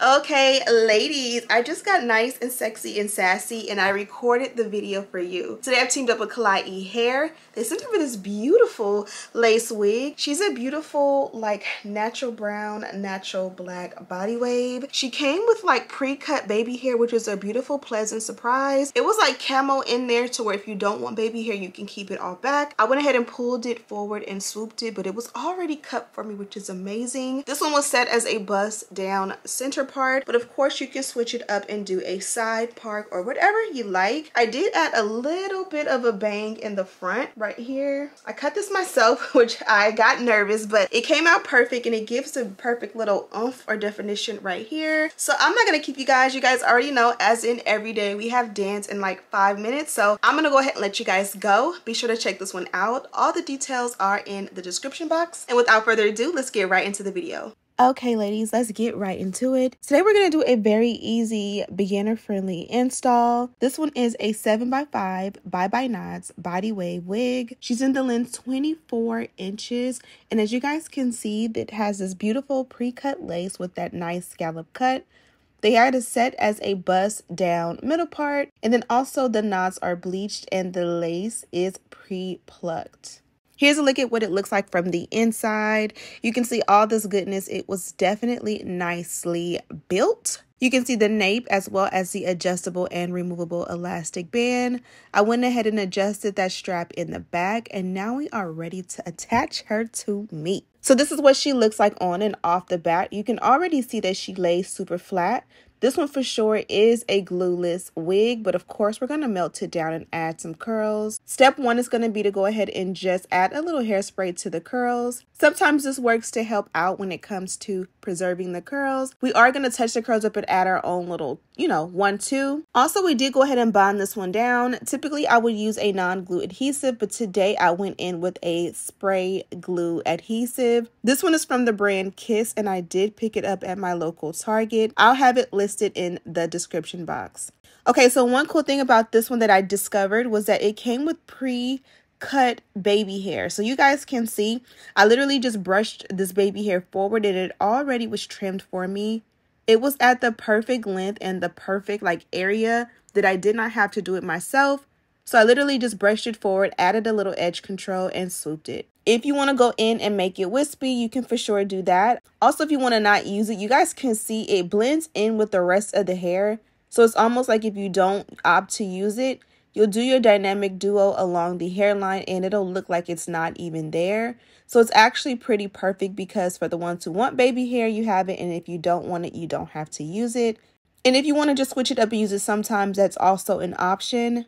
Okay, ladies, I just got nice and sexy and sassy and I recorded the video for you. Today I've teamed up with Klaiyi hair. They sent over this beautiful lace wig. She's a beautiful like natural brown, natural black body wave. She came with like pre-cut baby hair, which is a beautiful, pleasant surprise. It was like camo in there to where if you don't want baby hair, you can keep it all back. I went ahead and pulled it forward and swooped it, but it was already cut for me, which is amazing. This one was set as a bust down center part, but of course you can switch it up and do a side part or whatever you like. I did add a little bit of a bang in the front right here. I cut this myself, which I got nervous, but it came out perfect and it gives a perfect little oomph or definition right here. So I'm not gonna keep you guys already know, as in every day we have dance in like 5 minutes, so I'm gonna go ahead and let you guys go. Be sure to check this one out. All the details are in the description box, and without further ado, let's get right into the video. Okay, ladies, let's get right into it. Today we're going to do a very easy beginner-friendly install. This one is a 7x5 by Knots body wave wig. She's in the length 24 inches, and as you guys can see, it has this beautiful pre-cut lace with that nice scallop cut. They are set as a bust down middle part, and then also the knots are bleached and the lace is pre-plucked. Here's a look at what it looks like from the inside. You can see all this goodness. It was definitely nicely built. You can see the nape as well as the adjustable and removable elastic band. I went ahead and adjusted that strap in the back, and now we are ready to attach her to me. So this is what she looks like on and off the bat. You can already see that she lays super flat. This one for sure is a glueless wig, but of course we're going to melt it down and add some curls. Step one is going to be to go ahead and just add a little hairspray to the curls. Sometimes this works to help out when it comes to preserving the curls. We are going to touch the curls up and add our own little, 1-2. Also, we did go ahead and bond this one down. Typically, I would use a non-glue adhesive, but today I went in with a spray glue adhesive. This one is from the brand Kiss, and I did pick it up at my local Target. I'll have it listed in the description box. Okay, so one cool thing about this one that I discovered was that it came with pre-cut baby hair. So you guys can see, I literally just brushed this baby hair forward and it already was trimmed for me. It was at the perfect length and the perfect area that I did not have to do it myself. So I literally just brushed it forward, added a little edge control, and swooped it. If you want to go in and make it wispy, you can for sure do that. Also, if you want to not use it, you guys can see it blends in with the rest of the hair. So it's almost like if you don't opt to use it, you'll do your dynamic duo along the hairline and it'll look like it's not even there. So it's actually pretty perfect because for the ones who want baby hair, you have it. And if you don't want it, you don't have to use it. And if you want to just switch it up and use it sometimes, that's also an option.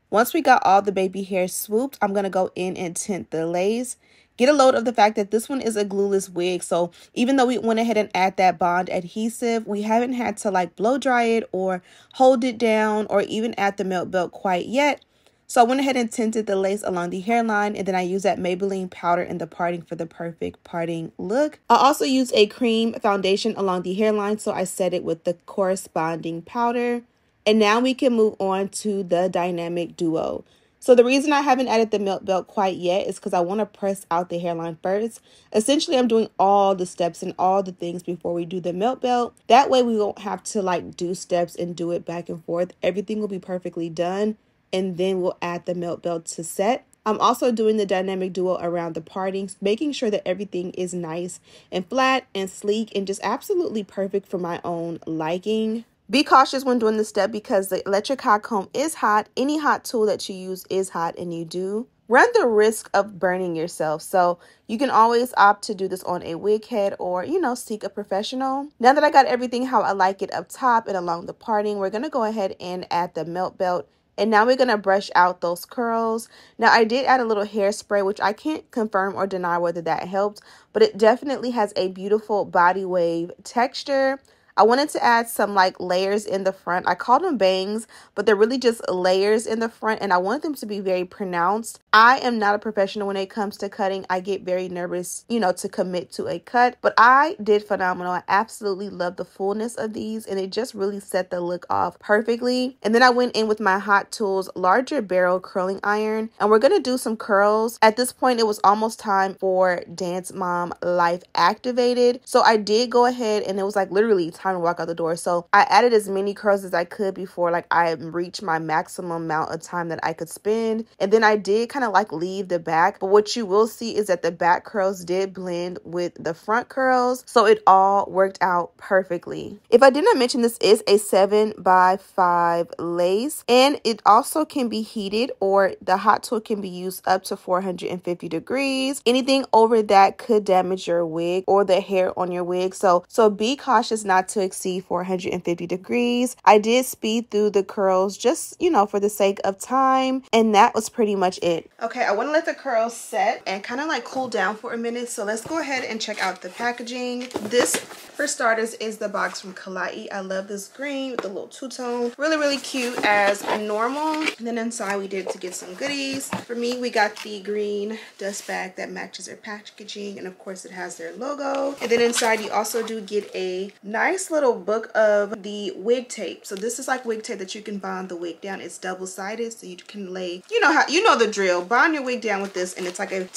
Once we got all the baby hair swooped, I'm going to go in and tint the lace. Get a load of the fact that this one is a glueless wig. So even though we went ahead and add that bond adhesive, we haven't had to blow dry it or hold it down or even add the melt belt quite yet. So I went ahead and tinted the lace along the hairline, and then I used that Maybelline powder in the parting for the perfect parting look. I also used a cream foundation along the hairline, so I set it with the corresponding powder. And now we can move on to the dynamic duo. So the reason I haven't added the melt belt quite yet is because I want to press out the hairline first. Essentially, I'm doing all the steps and all the things before we do the melt belt. That way we won't have to do steps and do it back and forth. Everything will be perfectly done. And then we'll add the melt belt to set. I'm also doing the dynamic duo around the partings, making sure that everything is nice and flat and sleek and just absolutely perfect for my own liking. Be cautious when doing this step because the electric hot comb is hot. Any hot tool that you use is hot and you do run the risk of burning yourself. So you can always opt to do this on a wig head or, seek a professional. Now that I got everything how I like it up top and along the parting, we're going to go ahead and add the melt belt. And now we're going to brush out those curls. Now, I did add a little hairspray, which I can't confirm or deny whether that helped, but it definitely has a beautiful body wave texture. I wanted to add some layers in the front. I call them bangs, but they're really just layers in the front, and I want them to be very pronounced. I am not a professional when it comes to cutting. I get very nervous, to commit to a cut, but I did phenomenal. I absolutely love the fullness of these, and it just really set the look off perfectly. And then I went in with my Hot Tools larger barrel curling iron, and we're going to do some curls. At this point, it was almost time for Dance Mom Life Activated. So I did go ahead, and it was literally time time to walk out the door. So I added as many curls as I could before like I reached my maximum amount of time that I could spend. And then I did kind of like leave the back, but what you will see is that the back curls did blend with the front curls, so it all worked out perfectly. If I did not mention, this is a 7x5 lace, and it also can be heated, or the hot tool can be used up to 450 degrees. Anything over that could damage your wig or the hair on your wig, so be cautious not to exceed 450 degrees. I did speed through the curls just, you know, for the sake of time, and that was pretty much it. Okay, I want to let the curls set and kind of like cool down for a minute, so let's go ahead and check out the packaging. This, for starters, is the box from Klaiyi. I love this green with the little two-tone. Really cute as normal. And then inside we did to get some goodies. For me, we got the green dust bag that matches their packaging, and of course it has their logo. And then inside you also do get a nice little book of the wig tape. So this is like wig tape that you can bond the wig down. It's double-sided, so you can lay, you know the drill, bond your wig down with this, and it's like a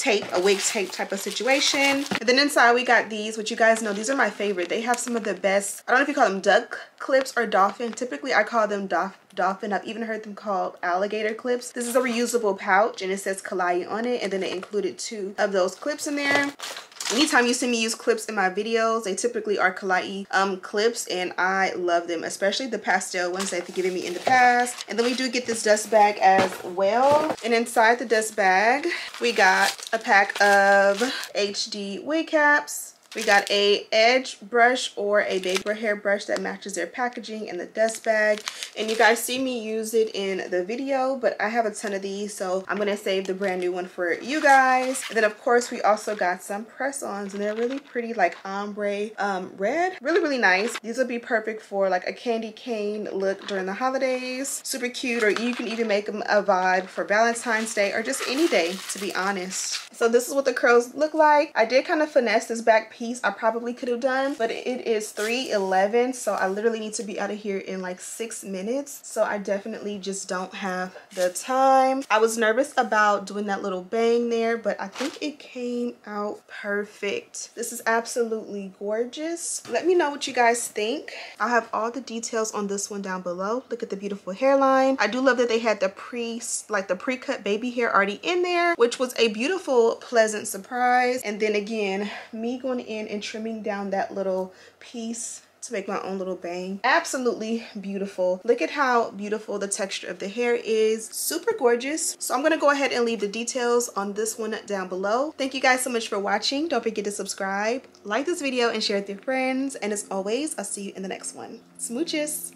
wig tape type of situation. And then inside we got these, which you guys know, these are my favorite. They have some of the best, I don't know if you call them duck clips or dolphin. Typically I call them dolphin. I've even heard them called alligator clips. This is a reusable pouch, and it says Klaiyi on it, and then it included 2 of those clips in there. Anytime you see me use clips in my videos, they typically are Klaiyi clips, and I love them, especially the pastel ones that they've given me in the past. And then we do get this dust bag as well. And inside the dust bag, we got a pack of HD wig caps. We got a edge brush or a baby hair brush that matches their packaging in the dust bag. And you guys see me use it in the video, but I have a ton of these, so I'm gonna save the brand new one for you guys. And then of course we also got some press-ons, and they're really pretty, like ombre red. Really nice. These will be perfect for like a candy cane look during the holidays. Super cute, or you can even make them a vibe for Valentine's Day or just any day, to be honest. So this is what the curls look like. I did kind of finesse this back piece. I probably could have done, but it is 3:11, so I literally need to be out of here in like 6 minutes. So I definitely just don't have the time. I was nervous about doing that little bang there, but I think it came out perfect. This is absolutely gorgeous. Let me know what you guys think. I'll have all the details on this one down below. Look at the beautiful hairline. I do love that they had the pre-cut baby hair already in there, which was a beautiful, pleasant surprise. And then again, me going in and trimming down that little piece to make my own little bang. Absolutely beautiful. Look at how beautiful the texture of the hair is. Super gorgeous. So I'm gonna go ahead and leave the details on this one down below. Thank you guys so much for watching. Don't forget to subscribe, like this video, and share with your friends. And as always, I'll see you in the next one. Smooches.